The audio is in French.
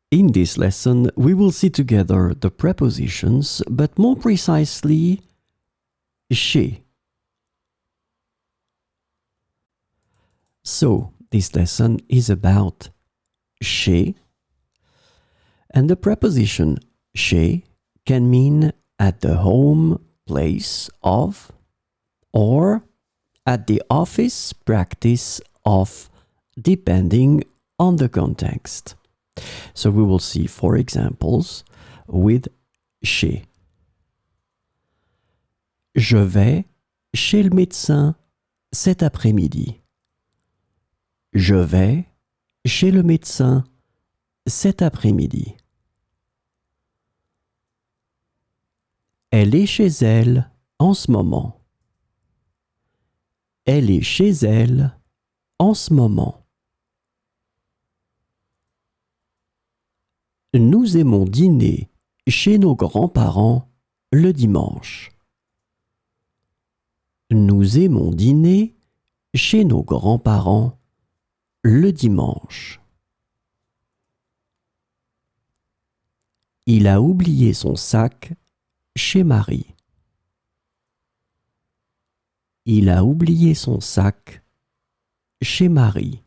In this lesson, we will see together the prepositions, but more precisely, chez. So, this lesson is about chez, and the preposition chez can mean at the home place of, or at the office practice of, depending on the context. So we will see 4 examples with chez. Je vais chez le médecin cet après-midi. Je vais chez le médecin cet après-midi. Elle est chez elle en ce moment. Elle est chez elle en ce moment. Nous aimons dîner chez nos grands-parents le dimanche. Nous aimons dîner chez nos grands-parents le dimanche. Il a oublié son sac chez Marie. Il a oublié son sac chez Marie.